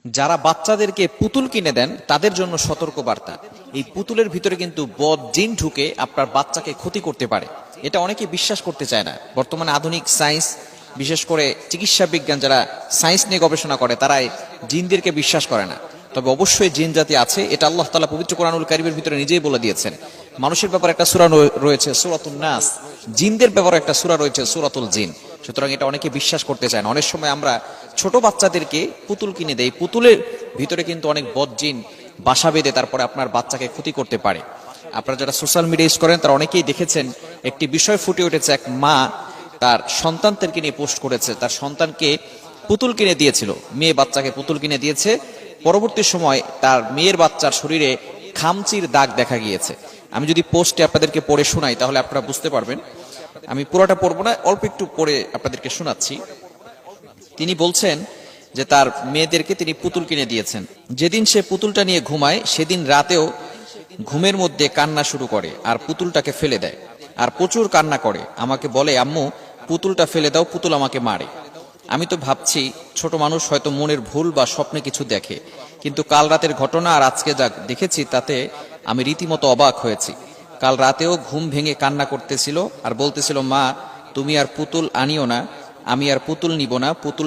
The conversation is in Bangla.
যারা বাচ্চাদেরকে পুতুল কিনে দেন তাদের জন্য সতর্ক বার্তা। এই পুতুলের ভিতরে কিন্তু বদ জিন ঢুকে আপনার বাচ্চাকে ক্ষতি করতে পারে। এটা অনেকে বিশ্বাস করতে চায় না। বর্তমানে আধুনিক সায়েন্স, বিশেষ করে চিকিৎসা বিজ্ঞান যারা সায়েন্স নিয়ে গবেষণা করে, তারা এই জিনদেরকে বিশ্বাস করে না। তবে অবশ্যই জিন জাতি আছে, এটা আল্লাহ তাআলা পবিত্র কোরআনুল কারীমের ভিতরে নিজেই বলে দিয়েছেন। মানুষের ব্যাপারে একটা সূরা রয়েছে সূরাতুন নাস, জিনদের ব্যাপারে একটা সূরা রয়েছে সূরাতুল জিন। সুতরাং এটা অনেকে বিশ্বাস করতে চায় না। অনেক সময় আমরা ছোট বাচ্চাদেরকে পুতুল কিনে দেই, পুতুলের ভিতরে কিন্তু অনেক বদ জিন বাসা বেঁধে তারপরে আপনার বাচ্চাকে ক্ষতি করতে পারে। আপনারা যারা সোশ্যাল মিডিয়া ইউজ করেন তারা অনেকেই দেখেছেন, একটি বিষয় ফুটে উঠেছে। এক মা তার সন্তানদেরকে নিয়ে পোস্ট করেছে, তার সন্তানকে পুতুল কিনে দিয়েছিল, মেয়ে বাচ্চাকে পুতুল কিনে দিয়েছে। পরবর্তী সময় তার মেয়ের বাচ্চার শরীরে খামচির দাগ দেখা গিয়েছে। আমি যদি পোস্টে আপনাদেরকে পড়ে শোনাই তাহলে আপনারা বুঝতে পারবেন। আমি পুরোটা পড়বো না, অল্প একটু পড়ে আপনাদেরকে শোনাচ্ছি। তিনি বলছেন যে তার মেয়েদেরকে তিনি পুতুল কিনে দিয়েছেন। যেদিন সে পুতুলটা নিয়ে ঘুমায় সেদিন রাতেও ঘুমের মধ্যে কান্না শুরু করে আর পুতুলটাকে ফেলে দেয়, আর প্রচুর কান্না করে। আমাকে বলে, আম্মু পুতুলটা ফেলে দাও, পুতুল আমাকে মারে। আমি তো ভাবছি ছোট মানুষ, হয়তো মনের ভুল বা স্বপ্নে কিছু দেখে, কিন্তু কাল রাতের ঘটনা আর আজকে যা দেখেছি তাতে আমি রীতিমতো অবাক হয়েছি। কাল রাতেও ঘুম ভেঙে কান্না করতেছিল আর বলতেছিল, মা তুমি আর পুতুল আনিও না, আমি আর পুতুল নিব না, পুতুল